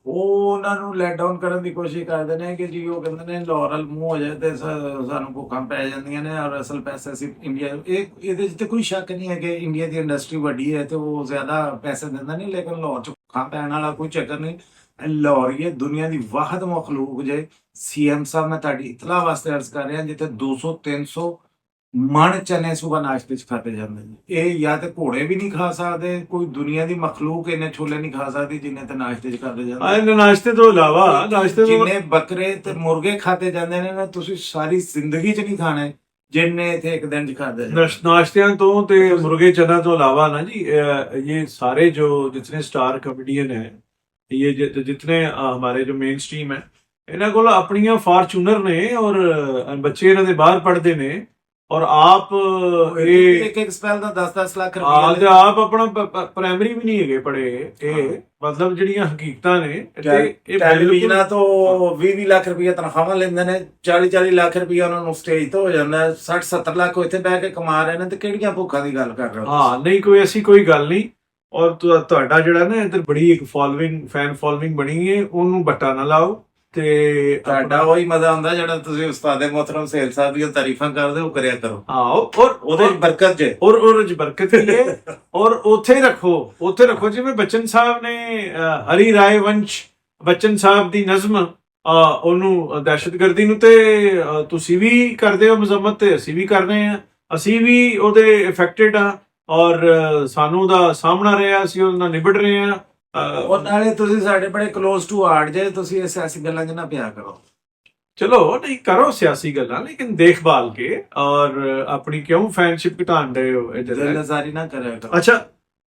ਉਹ ਉਹਨਾਂ ਨੂੰ ਲੈਟ ਡਾਊਨ ਕਰਨ ਦੀ ਕੋਸ਼ਿਸ਼ ਕਰਦੇ ਨੇ ਕਿ ਜੀ ਉਹ ਕਹਿੰਦੇ ਨੇ ਲਾਹੌਰ ਵੱਲ ਮੂੰਹ ਹੋ ਜਾਏ ਤੇ ਸਾਨੂੰ ਭੁੱਖਾਂ ਪੈ ਜਾਂਦੀਆਂ ਨੇ ਔਰ ਅਸਲ ਪੈਸੇ ਅਸੀਂ ਇੰਡੀਆ, ਇਹਦੇ 'ਚ ਤੇ ਕੋਈ ਸ਼ੱਕ ਨਹੀਂ ਹੈ ਕਿ ਇੰਡੀਆ ਦੀ ਇੰਡਸਟਰੀ ਵੱਡੀ ਹੈ ਤੇ ਉਹ ਜ਼ਿਆਦਾ ਪੈਸੇ ਦਿੰਦਾ ਨਹੀਂ, ਲੇਕਿਨ ਲਾਹੌਰ 'ਚ ਭੁੱਖਾਂ ਪੈਣ ਵਾਲਾ ਕੋਈ ਚੱਕਰ ਨਹੀਂ। ਲਾਹੌਰ ਇਹ ਦੁਨੀਆ ਦੀ ਵਾਹਦ ਮਖਲੂਕ ਜੇ ਸੀਐਮ ਸਾਹਿਬ, ਮੈਂ ਤੁਹਾਡੀ ਇਤਲਾਹ ਵਾਸਤੇ ਅਰਜ਼ ਕਰ ਰਿਹਾ, ਜਿੱਥੇ 200-300 ਮਣ ਚਨੇ ਸੁਬਹ ਨਾਸ਼ਤੇ 'ਚ ਖਾਤੇ ਜਾਂਦੇ ਨੇ। ਇਹ ਜਾਂ ਤੇ ਘੋੜੇ ਵੀ ਨਹੀਂ ਖਾ ਸਕਦੇ, ਕੋਈ ਦੁਨੀਆ ਦੀ ਮਖਲੂਕ ਇੰਨੇ ਛੋਲੇ ਨਹੀਂ ਖਾ ਸਕਦੀ ਜਿੰਨੇ ਤੇ ਨਾਸ਼ਤੇ 'ਚ ਖਾਤੇ ਜਾਂਦੇ ਨੇ। ਨਾਸ਼ਤੇ ਤੋਂ ਇਲਾਵਾ ਜਿੰਨੇ ਬੱਕਰੇ ਤੇ ਮੁਰਗੇ ਖਾਤੇ ਜਾਂਦੇ ਨੇ ਨਾ, ਤੁਸੀਂ ਸਾਰੀ ਜ਼ਿੰਦਗੀ 'ਚ ਨਹੀਂ ਖਾਣੇ ਜਿੰਨੇ ਇੱਥੇ ਇੱਕ ਦਿਨ 'ਚ ਖਾਦੇ ਜਾਂਦੇ। ਨਾਸ਼ਤਿਆਂ ਤੋਂ ਤੇ ਮੁਰਗੇ ਚਨਾ ਤੋਂ ਇਲਾਵਾ ਨਾ ਜੀ, ये सारे जो जितने स्टार कॉमेडियन हैं, ये जितने हमारे जो मेन स्ट्रीम है, ਇਹਨਾਂ ਕੋਲ ਆਪਣੀਆਂ ਫਾਰਚੂਨਰ ਨੇ ਔਰ ਬੱਚੇ ਇਹਨਾਂ ਦੇ ਬਾਹਰ ਪੜ੍ਹਦੇ ਨੇ ਔਰ ਆਪ ਇਹ ਇੱਕ ਸਪੈਲ ਦਾ 10-10 ਲੱਖ ਰੁਪਏ ਆਪ ਆਪਣਾ ਪ੍ਰਾਇਮਰੀ ਵੀ ਨਹੀਂ ਹੈਗੇ ਪੜ੍ਹੇ। ਇਹ ਮਤਲਬ ਜਿਹੜੀਆਂ ਹਕੀਕਤਾਂ ਨੇ, ਇਹ ਟੈਲੀਵਿਜ਼ਨਾਂ ਤੋਂ 20-20 ਲੱਖ ਰੁਪਏ ਤਨਖਾਹਾਂ ਲੈਂਦੇ ਨੇ, 40-40 ਲੱਖ ਰੁਪਏ ਉਹਨਾਂ ਨੂੰ ਸਟੇਜ ਤੋਂ ਹੋ ਜਾਂਦਾ, 60-70 ਲੱਖ ਇੱਥੇ ਬਹਿ ਕੇ ਕਮਾ ਰਹੇ ਨੇ, ਤੇ ਕਿਹੜੀਆਂ ਭੁੱਖਾਂ ਦੀ ਗੱਲ ਕਰ ਰਹੇ ਹੋ? ਹਾਂ ਨਹੀਂ, ਕੋਈ ਐਸੀ ਕੋਈ ਗੱਲ ਨਹੀਂ। ਔਰ ਤੁਹਾਡਾ ਜਿਹੜਾ ਨਾ ਇੱਧਰ ਬੜੀ ਇੱਕ ਫੋਲੋਇੰਗ, ਫੈਨ ਫੋਲੋਇੰਗ ਬਣੀ ਹੈ, ਉਹਨੂੰ ਬੱਟਾ ਨਾ ਲਾਓ। ਤੇ ਤੁਹਾਡਾ ਉਹੀ ਮਜ਼ਾ ਹੁੰਦਾ ਜਿਹੜਾ ਤੁਸੀਂ ਉਸਤਾਦ ਮੁਹਤਰਮ ਸਹੇਲ ਸਾਹਿਬ ਦੀਆਂ ਤਾਰੀਫਾਂ ਕਰਦੇ ਹੋ, ਕਰਿਆ ਕਰੋ। ਹਾਂ, ਔਰ ਉਹਦੇ ਬਰਕਤ ਜੇ, ਔਰ ਉਹਦੇ ਚ ਬਰਕਤ ਹੀ ਹੈ। ਔਰ ਉੱਥੇ ਰੱਖੋ ਜਿਵੇਂ ਬੱਚਨ ਸਾਹਿਬ ਨੇ ਹਰੀ ਰਾਏ ਵੰਸ਼ ਬੱਚਨ ਸਾਹਿਬ ਦੀ ਨਜ਼ਮ, ਉਹਨੂੰ ਦਹਿਸ਼ਤਗਰਦੀ ਨੂੰ ਤੇ ਤੁਸੀਂ ਵੀ ਕਰਦੇ ਹੋ ਮਜ਼ਮਤ, ਤੇ ਅਸੀਂ ਵੀ ਕਰ ਰਹੇ ਹਾਂ, ਅਸੀਂ ਵੀ ਉਹਦੇ ਇਫੈਕਟਡ ਆ ਔਰ ਸਾਨੂੰ ਦਾ ਸਾਹਮਣਾ ਰਿਹਾ, ਅਸੀਂ ਉਹਦੇ ਨਾਲ ਨਿਬੜ ਰਹੇ ਹਾਂ। ਔਰ ਨਾਲੇ ਤੁਸੀਂ ਸਾਡੇ ਬੜੇ ਕਲੋਜ਼ ਟੂ ਹਾਰਟ ਜੇ, ਤੁਸੀਂ ਸਿਆਸੀ ਗੱਲਾਂ 'ਚ ਨਾ ਪਿਆ ਕਰੋ। ਚਲੋ ਨਹੀਂ ਕਰੋ ਸਿਆਸੀ ਗੱਲਾਂ, ਲੇਕਿਨ ਦੇਖਭਾਲ ਕੇ, ਔਰ ਆਪਣੀ ਕਿਉਂ ਫੈਨਸ਼ਿਪ ਘਟਾਣ ਰਹੇ ਹੋ? ਦਿਲਜ਼ਾਰੀ ਨਾ ਕਰਿਆ ਕਰੋ। अच्छा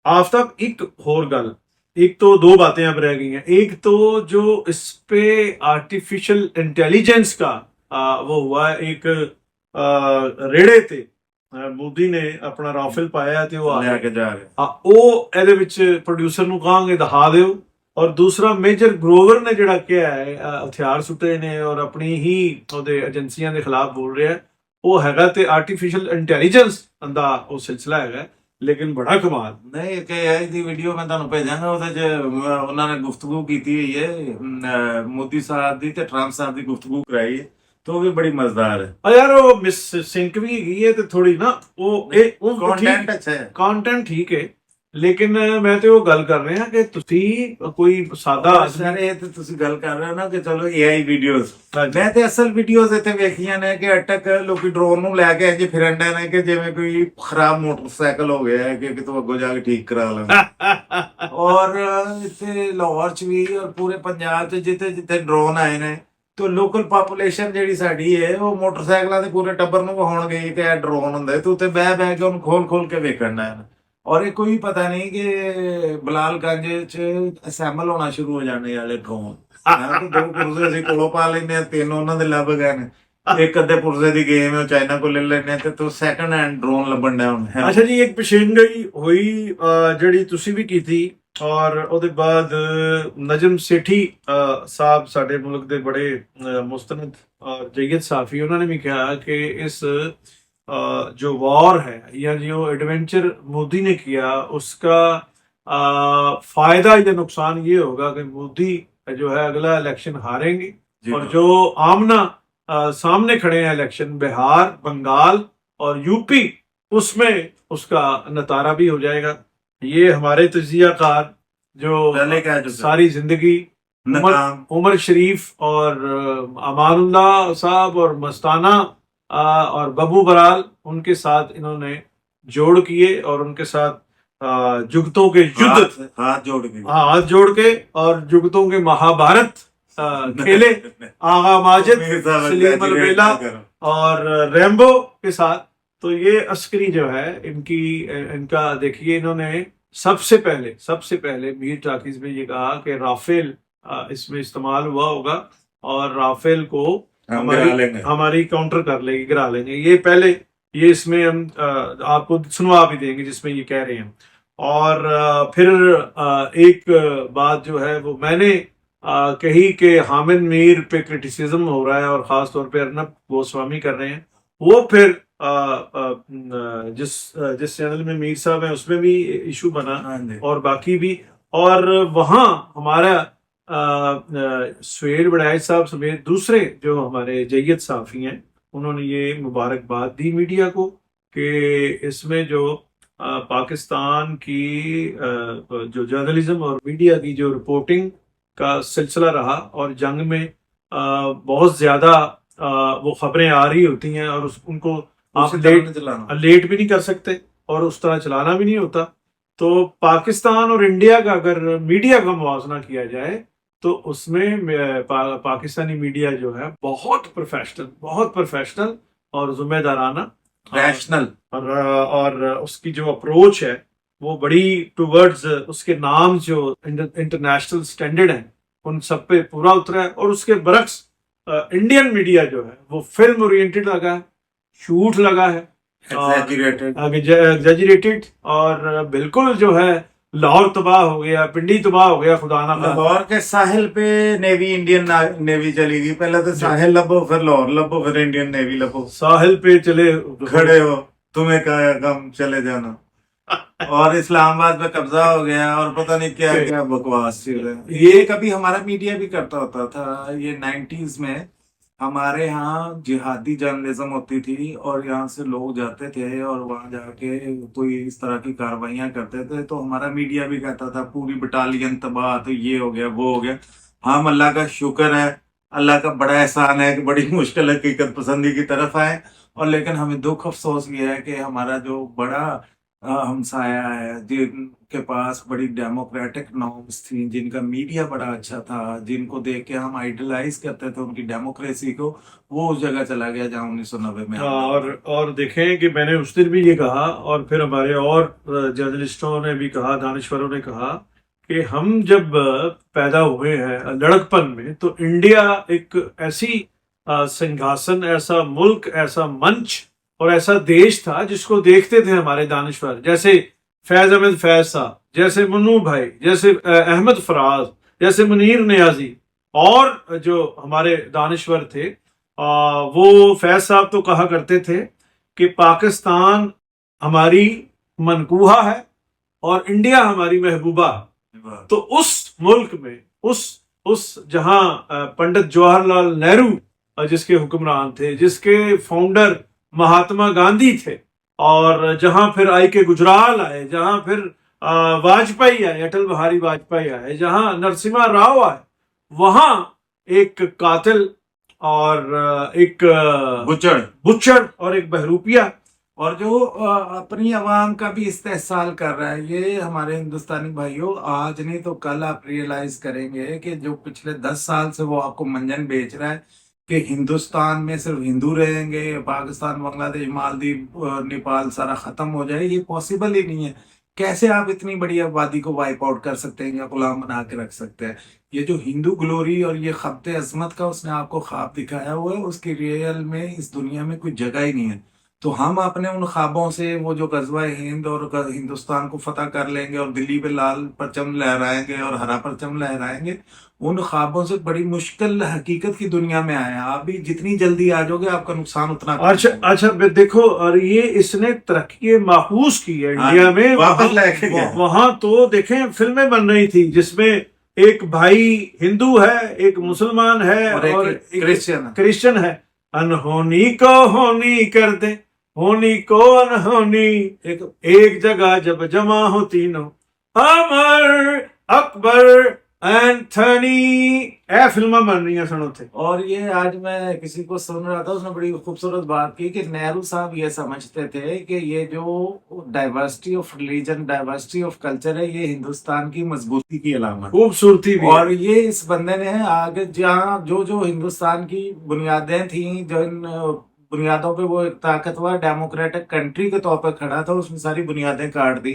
आफ्ताब, एक और गल, एक तो दो बातें अब रह गई हैं। एक तो जो इस पे आर्टिफिशियल इंटेलिजेंस का वो हुआ है, एक रेड़े ते ਮੋਦੀ ਨੇ ਆਪਣਾ ਰਾਫਲ ਪਾਇਆ ਤੇ ਉਹ ਲੈ ਕੇ ਜਾ ਰਹੇ, ਉਹ ਇਹਦੇ ਵਿੱਚ ਪ੍ਰੋਡਿਊਸਰ ਨੂੰ ਕਹਾਂਗੇ ਦਿਖਾ ਦਿਓ। ਔਰ ਦੂਸਰਾ ਮੇਜਰ ਗਰੋਵਰ ਨੇ ਜਿਹੜਾ ਕਿਹਾ ਹੈ ਹਥਿਆਰ ਸੁੱਟੇ ਨੇ ਔਰ ਆਪਣੀ ਹੀ ਉਹਦੇ ਏਜੰਸੀਆਂ ਦੇ ਖਿਲਾਫ ਬੋਲ ਰਿਹਾ, ਉਹ ਹੈਗਾ ਤੇ ਆਰਟੀਫਿਸ਼ੀਅਲ ਇੰਟੈਲੀਜੈਂਸ ਦਾ ਉਹ ਸਿਲਸਿਲਾ ਹੈਗਾ, ਲੇਕਿਨ ਬੜਾ ਕਮਾਲ। ਨਹੀਂ ਕਿ ਇਹ ਦੀ ਵੀਡੀਓ ਮੈਂ ਤੁਹਾਨੂੰ ਭੇਜਾਂਗਾ, ਉਹਦੇ 'ਚ ਉਹਨਾਂ ਨੇ ਗੁਫ਼ਤਗੂ ਕੀਤੀ ਹੋਈ ਹੈ ਮੋਦੀ ਸਾਹਿਬ ਦੀ ਤੇ ਟਰੰਪ ਸਾਹਿਬ ਦੀ ਗੁਫ਼ਤਗੂ ਕਰਾਈ ਹੈ, तो भी बड़ी मजेदार है यार। वो मिस सिंक भी है तो थोड़ी ना वो कंटेंट अच्छा है, कंटेंट ठीक है, लेकिन मैं तो वो गल कर रहे हैं कि तुसी कोई सादा ਸਾਰੇ ਤੇ ਤੁਸੀਂ ਗੱਲ ਕਰ ਰਹੇ ਹੋ ਨਾ ਕਿ ਚਲੋ AI ਵੀਡੀਓਜ਼, ਮੈਂ ਤੇ ਅਸਲ ਵੀਡੀਓਜ਼ ਇੱਥੇ ਵੇਖੀਆਂ ਨੇ ਕਿ ਅਟਕ ਲੋਕੀ ਡਰੋਨ ਨੂੰ ਲੈ ਕੇ ਇੰਜ ਫਿਰਨ ਡੇ ਨੇ ਕਿ ਜਿਵੇਂ ਕੋਈ ਖਰਾਬ ਮੋਟਰਸਾਈਕਲ ਹੋ ਗਿਆ ਹੈ ਕਿ ਕਿਤੋਂ ਅੱਗੋਂ ਜਾ ਕੇ ਠੀਕ ਕਰਾ ਲੈਣਾ। ਔਰ ਇੱਥੇ ਲਾਹੌਰ 'ਚ ਵੀ ਔਰ ਪੂਰੇ ਪੰਜਾਬ 'ਚ ਜਿੱਥੇ ਡਰੋਨ ਆਏ ਨੇ, तो ਲੋਕਲ ਪਾਪੂਲੇਸ਼ਨ ਜਿਹੜੀ ਸਾਡੀ ਹੈ ਉਹ ਮੋਟਰਸਾਈਕਲਾਂ ਦੇ ਪੂਰੇ ਟੱਬਰ ਨੂੰ ਵਿਖਾਉਣ ਗਈ ਕਿ ਇਹ ਡਰੋਨ ਹੁੰਦਾ, ਤੇ ਉੱਤੇ ਬਹਿ ਕੇ ਉਹਨੂੰ ਖੋਲ ਕੇ ਵੇਖਣਾ ਹੈ। ਔਰ ਇਹ ਕੋਈ ਪਤਾ ਨਹੀਂ ਕਿ ਬਲਾਲਗੰਜ 'ਚ ਅਸੈਂਬਲ ਹੋਣਾ ਸ਼ੁਰੂ ਹੋ ਜਾਣੇ ਵਾਲੇ ਡਰੋਨ। ਦੋ ਪੁਰਜ਼ੇ ਅਸੀਂ ਕੋਲੋਂ ਪਾ ਲੈਂਦੇ ਹਾਂ, 3 ਉਹਨਾਂ ਦੇ ਲੱਭ ਗਏ ਨੇ, ਇੱਕ ਅੱਧੇ ਪੁਰਜ਼ੇ ਦੀ ਗੇਮ ਉਹ ਚਾਈਨਾ ਕੋਲ ਲੈ ਲੈਣੇ ਤੇ ਤੂੰ ਸੈਕੰਡ ਹੈਂਡ ਡਰੋਨ ਲੱਭਣ ਡਿਆ ਹੁਣ। ਅੱਛਾ ਜੀ, ਇੱਕ ਪੇਸ਼ੇਨਗੋਈ ਹੋਈ ਜਿਹੜੀ ਤੁਸੀਂ ਵੀ ਕੀਤੀ, ਔਰ ਉਹਦੇ ਬਾਅਦ ਨਜਮ ਸੇਠੀ ਸਾਹਿਬ ਸਾਡੇ ਮੁਲਕ ਦੇ ਬੜੇ ਮੁਸਤਨਦ ਔਰ ਜਯਦ ਸਾਫੀ, ਉਹਨਾਂ ਨੇ ਵੀ ਕਿਹਾ कि इस जो वॉर है या जो एडवेंचर मोदी ने किया उसका फायदा या नुकसान ये होगा कि मोदी जो है अगला इलेक्शन हारेंगे, और जो आमना सामने खड़े हैं इलेक्शन बिहार, बंगाल और यूपी, उसमें उसका नतारा भी हो जाएगा। ये हमारे तजियाकार जो सारी जिंदगी उमर शरीफ और अमानुल्लाह साहब और मस्ताना और बबू बराल, उनके साथ इन्होंने جوڑ کیے اور ان کے ساتھ جگتوں کے یدھ ہاتھ جوڑ کے ہاتھ جوڑ کے اور جگتوں کے مہابھارت کھیلے آغا ماجد، سلیم البیلا اور ریمبو کے ساتھ. تو یہ عسکری جو ہے ان کا دیکھیے، انہوں نے سب سے پہلے میر ٹاکیز میں یہ کہا کہ رافیل اس میں استعمال ہوا ہوگا اور رافیل کو ہماری کاؤنٹر کر لے گی، گرا لیں گے. یہ پہلے یہ اس میں ہم آپ کو سنوا بھی دیں گے جس میں یہ کہہ رہے ہیں. اور پھر ایک بات جو ہے وہ میں نے کہی کہ حامد میر پہ کرٹیسزم ہو رہا ہے اور خاص طور پہ ارنب گوسوامی کر رہے ہیں. وہ پھر جس چینل میں میر صاحب ہیں اس میں بھی ایشو بنا اور باقی بھی. اور وہاں ہمارا سہیل بڑائچ صاحب سمیت دوسرے جو ہمارے جید صحافی ہیں انہوں نے یہ مبارکباد دی میڈیا کو کہ اس میں جو پاکستان کی جو جرنلزم اور میڈیا کی جو رپورٹنگ کا سلسلہ رہا اور جنگ میں بہت زیادہ وہ خبریں آ رہی ہوتی ہیں اور ان کو آپ لیٹ بھی نہیں کر سکتے اور اس طرح چلانا بھی نہیں ہوتا. تو پاکستان اور انڈیا کا اگر میڈیا کا موازنہ کیا جائے تو اس میں پاکستانی میڈیا جو ہے بہت پروفیشنل اور ذمہ دارانہ ریشنل اور اس کی جو اپروچ ہے وہ بڑی ٹورڈز اس کے نام جو انٹرنیشنل سٹینڈرڈ ہیں ان سب پہ پورا اترا ہے. اور اس کے برعکس انڈین میڈیا جو ہے وہ فلم اورینٹڈ لگا ہے، شوٹ لگا ہے، ایگزیجریٹڈ اور بالکل جو ہے لاہور تباہ ہو گیا، پنڈی تباہ ہو گیا. خدا نہ لاہور کے ساحل پہ نیوی انڈین نیوی چلی گئی. پہلے تو ساحل لبو، پھر لاہور لبو، پھر انڈین نیوی لبو. ساحل پہ چلے کھڑے ہو، تمہیں کہا کم چلے جانا. اور اسلام آباد میں قبضہ ہو گیا اور پتہ نہیں کیا کیا بکواس چیز ہے. یہ کبھی ہمارا میڈیا بھی کرتا ہوتا تھا. یہ 90s میں ہمارے ہاں جہادی جرنلزم ہوتی تھی اور یہاں سے لوگ جاتے تھے اور وہاں جا کے کوئی اس طرح کی کاروائیاں کرتے تھے تو ہمارا میڈیا بھی کہتا تھا پوری بٹالین تباہ، تو یہ ہو گیا وہ ہو گیا. ہم اللہ کا شکر ہے، اللہ کا بڑا احسان ہے کہ بڑی مشکل حقیقت پسندی کی طرف آئے. اور لیکن ہمیں دکھ افسوس یہ ہے کہ ہمارا جو بڑا ہمسایہ ہے جن کے پاس بڑی ڈیموکریٹک نارمز تھیں، جن کا میڈیا بڑا اچھا تھا، جن کو دیکھ کے ہم آئیڈلائز کرتے تھے ان کی ڈیموکریسی کو، وہ اس جگہ چلا گیا جہاں 1990 میں. اور دیکھیں کہ میں نے اس دن بھی یہ کہا اور پھر ہمارے اور جرنلسٹوں نے بھی کہا، دانشوروں نے کہا کہ ہم جب پیدا ہوئے ہیں لڑکپن میں تو انڈیا ایک ایسی سنگھاسن، ایسا ملک، ایسا منچ اور ایسا دیش تھا جس کو دیکھتے تھے ہمارے دانشور، جیسے فیض احمد فیض صاحب، جیسے منو بھائی، جیسے احمد فراز، جیسے منیر نیازی اور جو ہمارے دانشور تھے. وہ فیض صاحب تو کہا کرتے تھے کہ پاکستان ہماری منقوہہ ہے اور انڈیا ہماری محبوبہ. تو اس ملک میں اس جہاں پنڈت جواہر لال نہرو جس کے حکمران تھے، جس کے فاؤنڈر مہاتما گاندھی تھے، اور جہاں پھر آئی کے گجرال آئے، جہاں پھر واجپئی آئے، اٹل بہاری واجپئی آئے، جہاں نرسمہا راؤ آئے، وہاں ایک قاتل اور ایک بچڑ اور ایک بہروپیہ اور جو اپنی عوام کا بھی استحصال کر رہا ہے. یہ ہمارے ہندوستانی بھائیوں آج نہیں تو کل آپ ریئلائز کریں گے کہ جو پچھلے 10 سال سے وہ آپ کو منجن بیچ رہا ہے کہ ہندوستان میں صرف ہندو رہیں گے، پاکستان، بنگلہ دیش، مالدیپ، نیپال سارا ختم ہو جائے، یہ پاسبل ہی نہیں ہے. کیسے آپ اتنی بڑی آبادی کو وائپ آؤٹ کر سکتے ہیں یا غلام بنا کے رکھ سکتے ہیں؟ یہ جو ہندو گلوری اور یہ خبت عظمت کا اس نے آپ کو خواب دکھایا ہوا ہے، اس کی ریئل میں اس دنیا میں کوئی جگہ ہی نہیں ہے. تو ہم اپنے ان خوابوں سے وہ جو غزوہ ہند اور ہندوستان کو فتح کر لیں گے اور دلی پہ لال پرچم لہرائیں گے اور ہرا پرچم لہرائیں گے، ان خوابوں سے بڑی مشکل حقیقت کی دنیا میں آئے ہیں. آپ بھی جتنی جلدی آ جاؤ گے آپ کا نقصان اتنا. اچھا دیکھو، اور یہ اس نے ترقی محفوظ کی ہے انڈیا میں. وہاں تو دیکھیں فلمیں بن رہی تھی جس میں ایک بھائی ہندو ہے، ایک مسلمان ہے اور کرسچن ہے. انہونی کو ہونی کر دیں، ہونی کو انہونی، ایک جگہ جب جمع ہو تینوں، امر اکبر ਐਂਥਨੀ ਇਹ ਫਿਲਮਾਂ ਬਣ ਰਹੀਆਂ ਸਨ ਉੱਥੇ। और ये आज मैं किसी को सुन रहा था, उसने बड़ी खूबसूरत बात की कि नेहरू साहब ये समझते थे कि ये जो diversity of religion, diversity of culture है, ये हिंदुस्तान की मजबूती की अलामत है। खूबसूरती भी है। और ये इस बंदे ने आगे जहाँ जो जो हिंदुस्तान की बुनियादें थी, जो इन बुनियादों पे वो एक ताकतवर डेमोक्रेटिक कंट्री के तौर पर खड़ा था, उसमें सारी बुनियादें काट दी।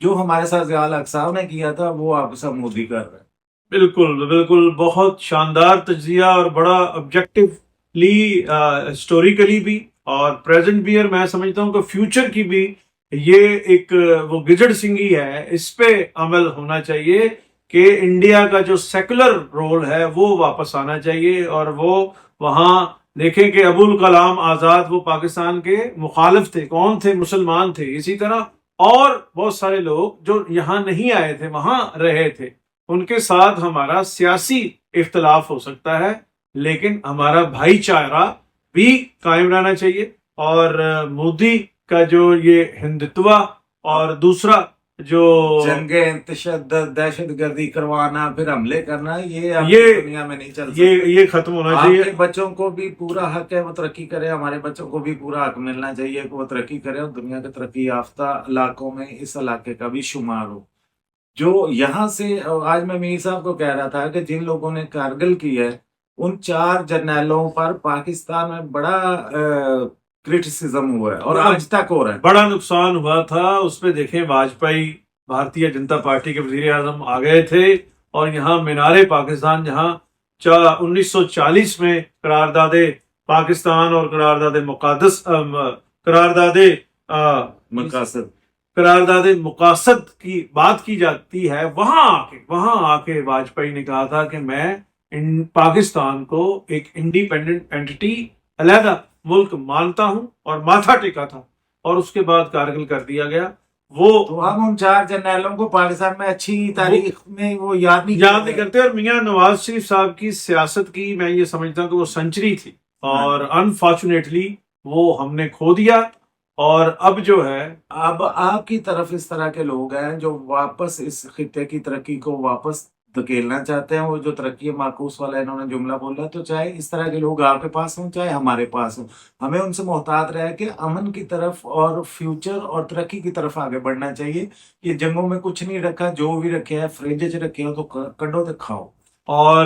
जो हमारे साथ ज़िया हक साहब ने किया था वो आप सब मोदी कर रहे हैं। बिल्कुल बिल्कुल, बहुत शानदार तज्जिया और बड़ा ऑब्जेक्टिवली हिस्टोरिकली भी और प्रेजेंट भी, और मैं समझता हूँ कि फ्यूचर की भी ये एक वो गिजड़ सिंगी है, इस पे अमल होना चाहिए कि इंडिया का जो सेकुलर रोल है वो वापस आना चाहिए। और वो वहाँ देखें कि अबुल कलाम आज़ाद वो पाकिस्तान के मुखालिफ थे, कौन थे? मुसलमान थे। इसी तरह और बहुत सारे लोग जो यहाँ नहीं आए थे, वहाँ रहे थे, उनके साथ हमारा सियासी इख्तलाफ हो सकता है, लेकिन हमारा भाईचारा भी कायम रहना चाहिए। और मोदी का जो ये हिंदुत्व और दूसरा जो जंगे तशद्दुद, दहशतगर्दी करवाना, फिर हमले करना, ये अब ये दुनिया में नहीं चल ये खत्म होना चाहिए। आपके बच्चों को भी पूरा हक है वो तरक्की करे, हमारे बच्चों को भी पूरा हक मिलना चाहिए कि वो तरक्की करे और दुनिया के तरक्की याफ्ता इलाकों में इस इलाके का भी शुमार हो। जो यहाँ से आज मैं मीर साहब को कह रहा था कि जिन लोगों ने कारगिल की है, उन 4 जर्नैलों पर पाकिस्तान में बड़ा क्रिटिसिज्म हुआ है और आज तक हो रहा है। बड़ा नुकसान हुआ था उस पे। देखें, वाजपेयी भारतीय जनता पार्टी के वजीर आजम आ गए थे और यहाँ मीनारे पाकिस्तान, जहाँ 1940 में करारदादे पाकिस्तान और करारदादे मुकादस करारदादे मकासद करारदादे मुकासद की बात की जाती है, वहां आके वाजपेयी ने कहा था कि मैं पाकिस्तान को एक इंडिपेंडेंट एंटिटी, अलहदा मुल्क मानता हूं, और माथा टेका था। और उसके बाद कारगिल कर दिया गया। वो तो हम उन 4 जर्नैलों को पाकिस्तान में अच्छी तारीख में वो याद नहीं करते। और मियां नवाज शरीफ साहब की सियासत की मैं ये समझता हूँ कि वो सेंचुरी थी, और अनफॉर्चुनेटली वो हमने खो दिया। और अब जो है, अब आपकी तरफ इस तरह के लोग हैं जो वापस इस खित्ते की तरक्की को वापस धकेलना चाहते हैं। वो जो तरक्की माकूस वाला इन्होंने जुमला बोला, तो चाहे इस तरह के लोग आपके पास हों चाहे हमारे पास हों, हमें उनसे मोहतात रह के अमन की तरफ और फ्यूचर और तरक्की की तरफ आगे बढ़ना चाहिए। ये जंगों में कुछ नहीं रखा, जो भी रखे है फ्रिज च रखे हो तो कड्डो तो खाओ। और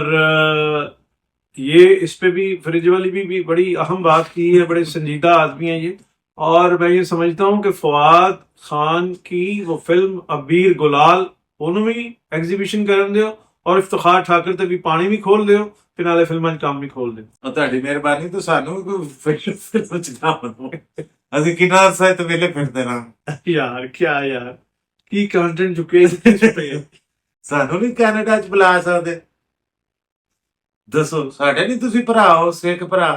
ये इस पे भी फ्रिज वाली भी बड़ी अहम बात की है, बड़े संजीदा आदमी है ये। और मैं ये समझता हूँ कि फवाद खान की वो फिल्म अबीर गुलाल ਉਹਨੂੰ ਵੀ ਐਗਜ਼ੀਬਿਸ਼ਨ ਕਰਨ ਦਿਓ, ਔਰ ਇਫਤਖਾਰ ਠਾਕਰ ਤੇ ਵੀ ਪਾਣੀ ਵੀ ਖੋਲ ਦਿਓ, ਤੇ ਨਾਲੇ ਫਿਲਮਾਂ 'ਚ ਕੰਮ ਵੀ ਖੋਲ ਦਿਓ। ਤੁਹਾਡੀ ਮਿਹਰਬਾਨੀ, ਤੋਂ ਸਾਨੂੰ ਵੀ ਕੋਈ ਫਿਲਮ ਚ ਨਾ ਬਣੋ, ਅਸੀਂ ਕਿੰਨਾ ਸਹਿਤ ਵੇਲੇ ਫਿਰਦੇ ਨਾ। ਯਾਰ ਕੀ ਕੰਟੈਂਟ ਚੁੱਕੇ ਇਸ ਸਾਨੂੰ ਨਹੀਂ ਕੈਨੇਡਾ ਚ ਬੁਲਾ ਸਕਦੇ? ਦੱਸੋ, ਸਾਡੇ ਨਹੀਂ ਤੁਸੀਂ ਭਰਾ ਹੋ, ਸਿੱਖ ਭਰਾ?